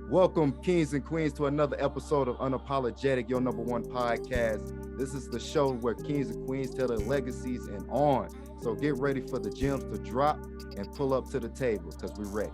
Welcome, kings and queens, to another episode of Unapologetic, your number one podcast. This is the show where kings and queens tell their legacies and on. So get ready for the gems to drop and pull up to the table because we're ready.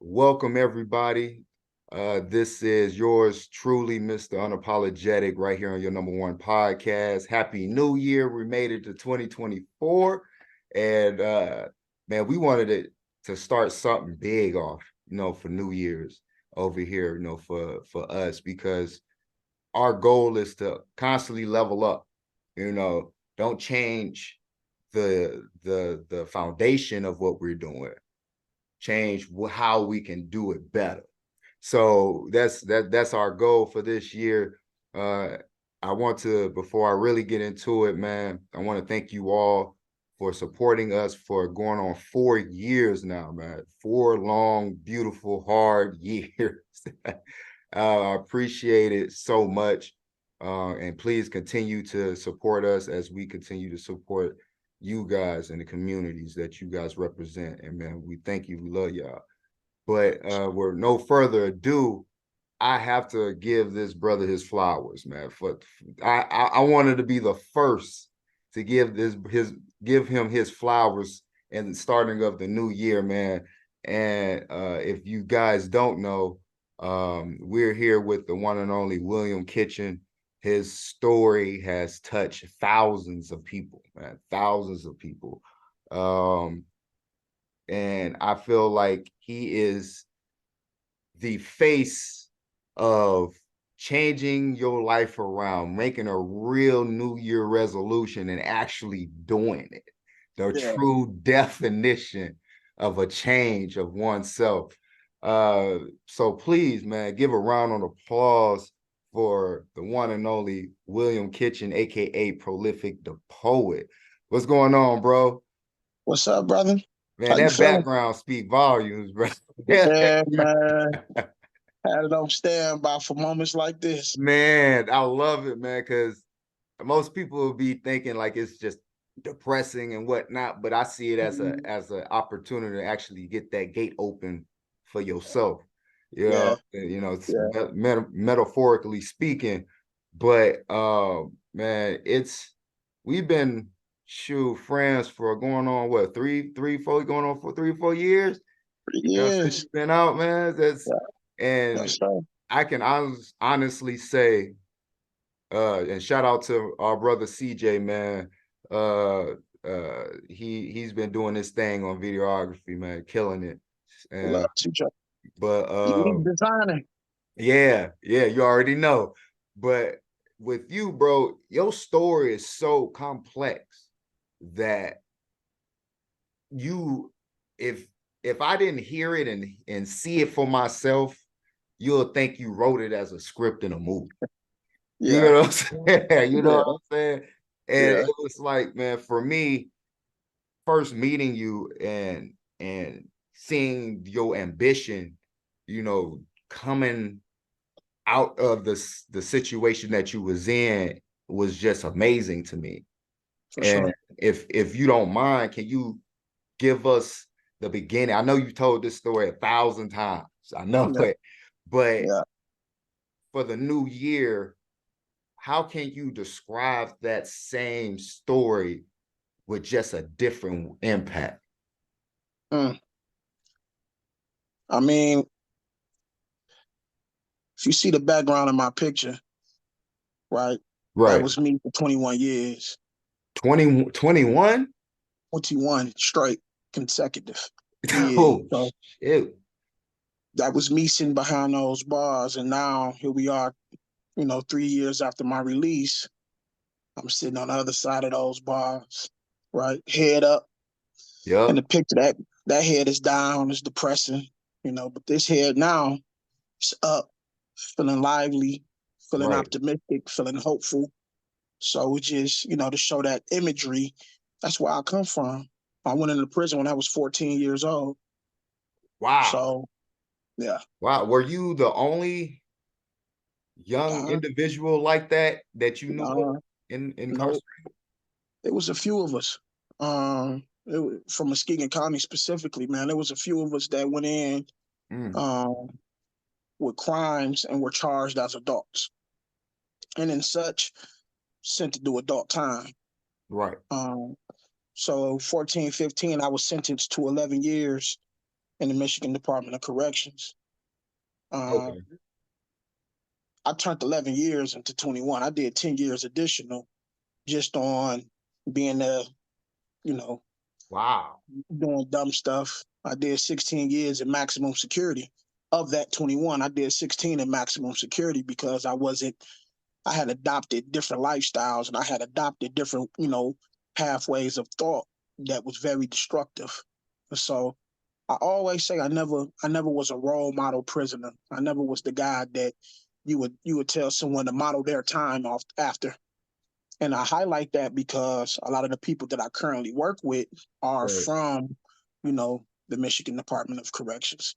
Welcome, everybody. This is yours truly, Mr. Unapologetic, right here on your number one podcast. Happy New Year. We made it to 2024. And man, we wanted it to start something big off, for New Year's over here, for us, because our goal is to constantly level up, don't change the foundation of what we're doing, change how we can do it better. So that's our goal for this year. I want to, before I really get into it, man, I want to thank you all for supporting us for going on 4 years now, man. 4 long, beautiful, hard years. I appreciate it so much. And please continue to support us as we continue to support you guys and the communities that you guys represent. And man, we thank you. We love y'all. But with no further ado, I have to give this brother his flowers, man. I wanted to be the first to give him his flowers and the starting of the new year, man. And if you guys don't know, we're here with the one and only William Kitchen. His story has touched thousands of people, man, thousands of people. And I feel like he is the face of changing your life around, making a real New Year resolution and actually doing it. The true definition of a change of oneself. So please, man, give a round of applause for the one and only William Kitchen, aka Prolific the Poet. What's going on, bro? What's up, brother? Man, that background speak volumes, bro. Yeah, man. Had it on standby for moments like this. Man, I love it, man, because most people will be thinking like it's just depressing and whatnot, but I see it as an opportunity to actually get that gate open for yourself. Metaphorically speaking. But man, we've been friends for going on what, 3-4 years. Since you've been out, man. I can honestly say, and shout out to our brother CJ, man. He's been doing this thing on videography, man, killing it. Love CJ. But he's designing. Yeah, you already know. But with you, bro, your story is so complex that if I didn't hear it and see it for myself, you'll think you wrote it as a script in a movie. You know what I'm saying? You know what I'm saying? And it was like, man, for me, first meeting you and seeing your ambition, coming out of the situation that you was in was just amazing to me. For sure. If you don't mind, can you give us the beginning? I know you told this story 1,000 times. I know it, but for the new year, how can you describe that same story with just a different impact? I mean, if you see the background of my picture, right? That was me for 21 years. 21? 21 straight consecutive years. Oh, shit. That was me sitting behind those bars, and now here we are, 3 years after my release. I'm sitting on the other side of those bars, right? Head up. Yeah. And the picture that head is down, is depressing, but this head now is up, feeling lively, feeling optimistic, feeling hopeful. So it's just, to show that imagery, that's where I come from. I went into prison when I was 14 years old. Wow. So, yeah. Wow. Were you the only young individual like that you knew in incarcerated? It was a few of us. From Muskegon County specifically, man. There was a few of us that went in with crimes and were charged as adults, and in such sent to do adult time. Right. So 14, 15, I was sentenced to 11 years in the Michigan Department of Corrections. Okay. I turned 11 years into 21. I did 10 years additional just on being you know, Wow. doing dumb stuff. I did 16 years in maximum security. Of that 21, I did 16 in maximum security because I had adopted different lifestyles and I had adopted different, pathways of thought that was very destructive. So I always say I never was a role model prisoner. I never was the guy that you would tell someone to model their time off after. And I highlight that because a lot of the people that I currently work with are Right. from, the Michigan Department of Corrections,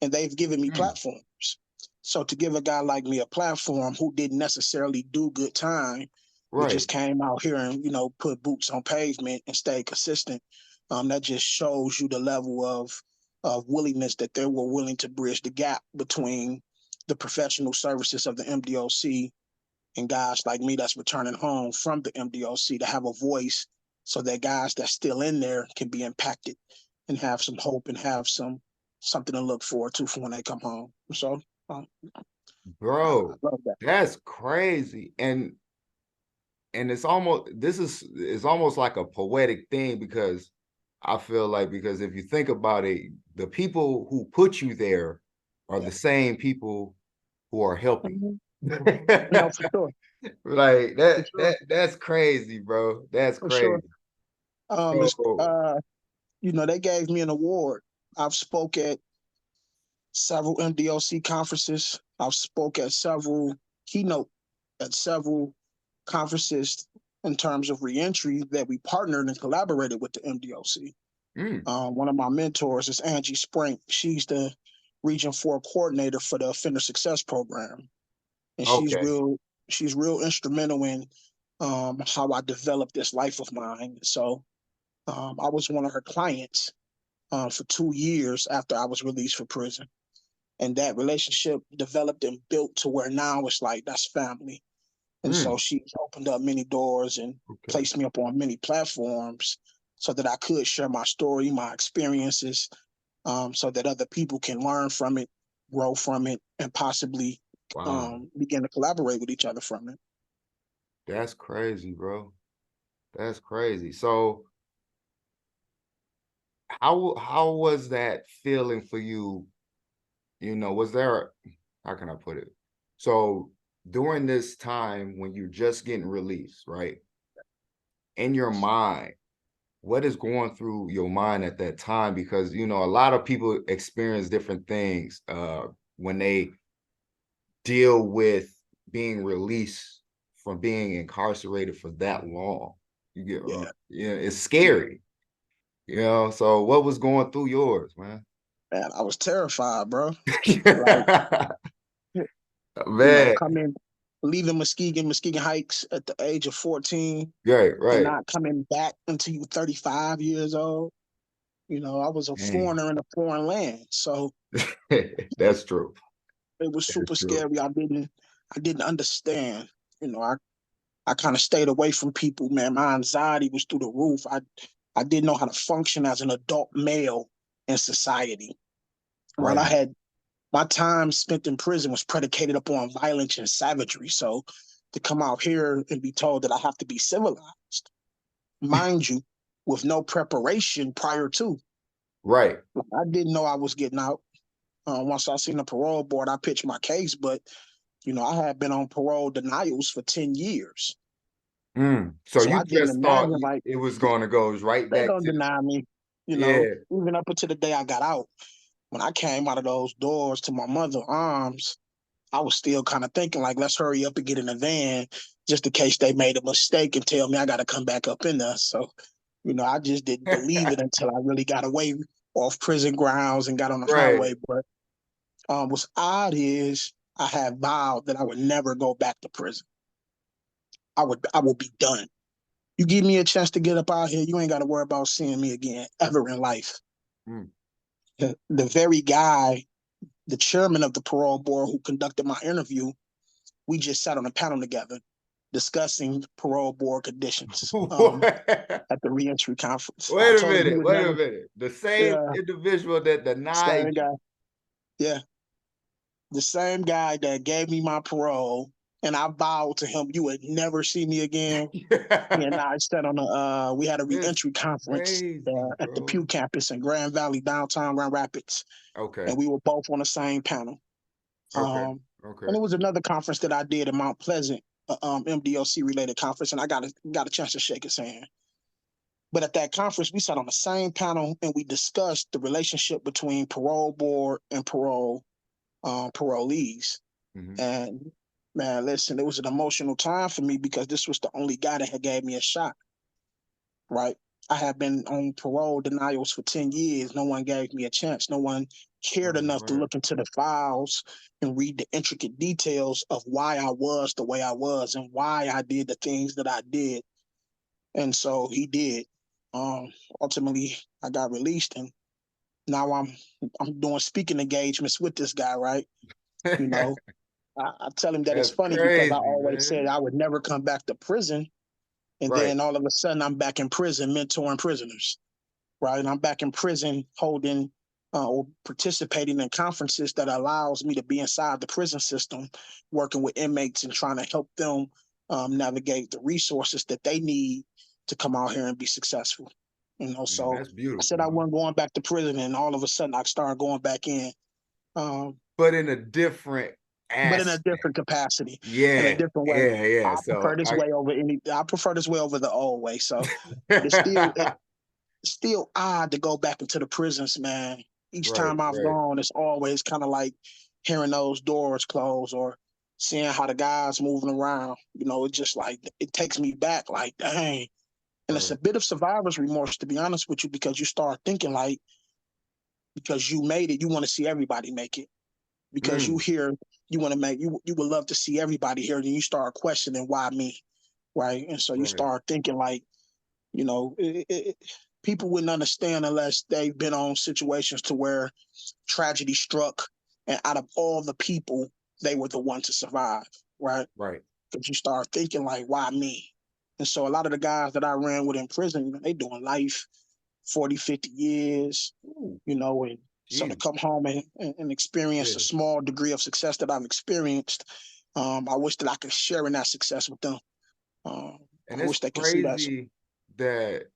and they've given me platforms. So to give a guy like me a platform who didn't necessarily do good time, but Right. just came out here and put boots on pavement and stayed consistent, that just shows you the level of willingness that they were willing to bridge the gap between the professional services of the MDOC and guys like me that's returning home from the MDOC to have a voice so that guys that's still in there can be impacted and have some hope and have something to look forward to for when they come home. So I Bro, love that. that's crazy. And it's almost like a poetic thing because I feel like because if you think about it, the people who put you there are Yeah. the same people who are helping. Mm-hmm. No, for sure. Like For sure. that's crazy, bro. That's For sure. crazy. So They gave me an award. I've spoke at several MDOC conferences. I've spoke at several conferences in terms of reentry that we partnered and collaborated with the MDOC. One of my mentors is Angie Sprink. She's the Region 4 coordinator for the Offender Success Program, and okay. she's real instrumental in how I developed this life of mine. So I was one of her clients for 2 years after I was released from prison. And that relationship developed and built to where now it's like that's family. And so she's opened up many doors and Okay. placed me up on many platforms so that I could share my story, my experiences, so that other people can learn from it, grow from it, and possibly Wow. begin to collaborate with each other from it. That's crazy, bro. That's crazy. So how was that feeling for you? Was there, how can I put it? So during this time when you're just getting released, right? In your mind, what is going through your mind at that time? Because a lot of people experience different things when they deal with being released from being incarcerated for that long. You get, Yeah, it's scary. So what was going through yours, man? man, I was terrified, bro. Like, Man, leaving Muskegon Heights at the age of 14 right, and right. not coming back until you 35 years old. I was a Dang. foreigner in a foreign land. So That's true. it was That's super true. scary. I didn't understand. I kind of stayed away from people, man. My anxiety was through the roof. I didn't know how to function as an adult male in society. Right. Right. My time spent in prison was predicated upon violence and savagery. So to come out here and be told that I have to be civilized, mind you, with no preparation prior to. Right. I didn't know I was getting out. Once I seen the parole board, I pitched my case, but I had been on parole denials for 10 years. So So you I didn't just thought imagine like it was going to go right they back gonna to, deny me, yeah. even up until the day I got out. When I came out of those doors to my mother's arms, I was still kind of thinking like, let's hurry up and get in a van just in case they made a mistake and tell me I got to come back up in there. So, I just didn't believe it until I really got away off prison grounds and got on the Right. highway. But what's odd is I had vowed that I would never go back to prison. I will be done. You give me a chance to get up out here, you ain't got to worry about seeing me again ever in life. Mm. The very guy the chairman of the parole board who conducted my interview, we just sat on a panel together discussing parole board conditions at the reentry conference. I Wait a told him he minute, would wait a never. minute. The same Yeah, individual that same denied guy. Yeah, the same guy that gave me my parole, and I vowed to him, you would never see me again. you. He and I sat on we had a That's reentry conference crazy, at the bro. Pew campus in Grand Valley, downtown Grand Rapids, Okay, and we were both on the same panel. okay, And okay. it was another conference that I did in Mount Pleasant, MDOC related conference, and I got a chance to shake his hand. But at that conference, we sat on the same panel and we discussed the relationship between parole board and parolees. Hmm. And man, listen, it was an emotional time for me because this was the only guy that had gave me a shot. Right? I had been on parole denials for 10 years. No one gave me a chance. No one cared Right, enough to right, look into the files and read the intricate details of why I was the way I was and why I did the things that I did. And so he did. Um, Ultimately, I got released, and now I'm doing speaking engagements with this guy. Right? You know, I tell him that it's That's funny because I crazy, always said man. I would never come back to prison, and Right. then all of a sudden I'm back in prison mentoring prisoners. Right? And I'm back in prison holding or participating in conferences that allows me to be inside the prison system, working with inmates and trying to help them navigate the resources that they need to come out here and be successful. Man, So that's I beautiful, said I man. wasn't going back to prison, and all of a sudden I started going back in, um, But in a different but in a aspect. different capacity, in a Yeah, different way. yeah, yeah. I So prefer this I way over any. I prefer this way over the old way. So, but it's still odd to go back into the prisons, man. Each right, time I've right, gone, it's always kind of like hearing those doors close or seeing how the guys moving around. It just like it takes me back, like dang. And it's right. a bit of survivor's remorse, to be honest with you, because you start thinking like, because you made it, you want to see everybody make it. Because you Mm, hear, you would love to see everybody here, and then you start questioning why me, right? And so you right. start thinking like, people wouldn't understand unless they've been on situations to where tragedy struck, and out of all the people, they were the one to survive, right? Right. Because you start thinking like, why me? And so a lot of the guys that I ran with in prison, they doing life 40, 50 years, Ooh, and so to Jesus. come home and experience a Yeah. small degree of success that I've experienced, I wish that I could share in that success with them. Um, And I it's wish they could see that. crazy that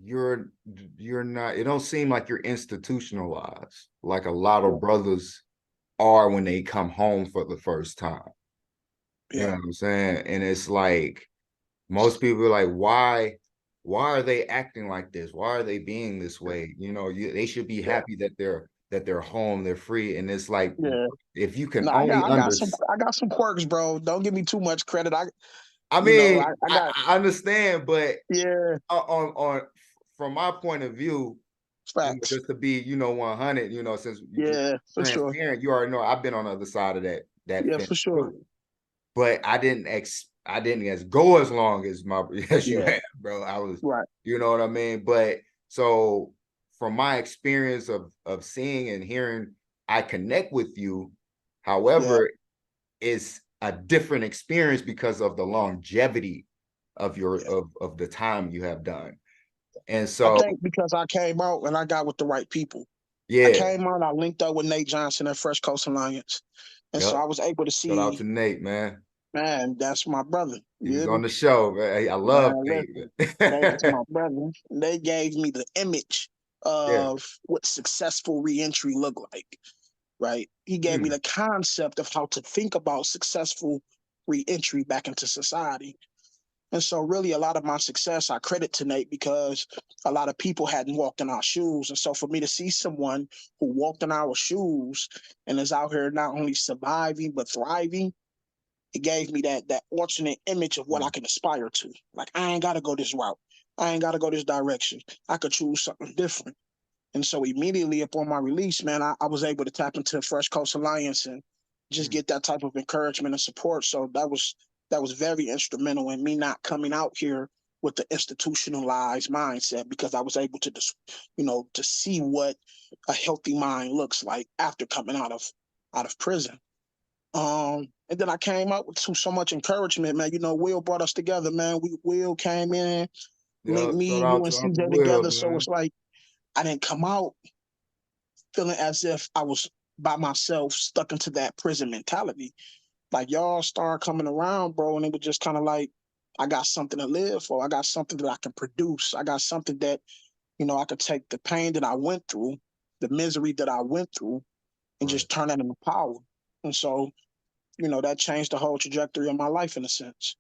you're you're not, it don't seem like you're institutionalized like a lot Yeah, of brothers are when they come home for the first time. You know yeah, what I'm saying? And it's like most people are like, why are they acting like this? Why are they being this way? They should be yeah, happy that they're home, they're free. And it's like, yeah. if you can No, I got only I got some understand. I got some quirks, bro. Don't give me too much credit. I I you know, mean, I I, got I understand, but yeah, on from my point of view, facts. just to be, 100, since you're Yeah, for sure. transparent, you already know I've been on the other side of that Yeah, fence for sure. too. But I didn't as go as long as my as you Yeah, have, bro. I was, right. you know what I mean? But so from my experience of seeing and hearing, I connect with you. Yeah, However, it's a different experience because of the longevity of your yeah. of the time you have done. And I so think because I came out and I got with the right people. I yeah, came out, I linked up with Nate Johnson at Fresh Coast Alliance. And so yep. I was able to Shout out to see, Nate, man. man, that's my brother. He You was hear on me? the show, man. I love Man, Nate. listen, Nate is my brother. They gave me the image Yeah. of what successful reentry looked like. Right? He gave me Mm, the concept of how to think about successful reentry back into society. And so, really, a lot of my success I credit to Nate because a lot of people hadn't walked in our shoes. And so, for me to see someone who walked in our shoes and is out here not only surviving but thriving, it gave me that alternate image of what I mm, can aspire to. Like, I ain't got to go this route. I ain't got to go this direction. I could choose something different. And so immediately upon my release, man, I was able to tap into Fresh Coast Alliance and just mm. get that type of encouragement and support. So that was very instrumental in me not coming out here with the institutionalized mindset, because I was able to just, to see what a healthy mind looks like after coming out of prison. And then I came up with so much encouragement, man. Will brought us together, man. Will came in, linked Yeah, me, shout you out and to Uncle CJ Will, together. So man. it's like I didn't come out feeling as if I was by myself, stuck into that prison mentality. Like y'all start coming around, bro, and it was just kind of like, I got something to live for. I got something that I can produce. I got something that, I could take the pain that I went through, the misery that I went through, and Right. just turn that into power. And so, that changed the whole trajectory of my life in a sense.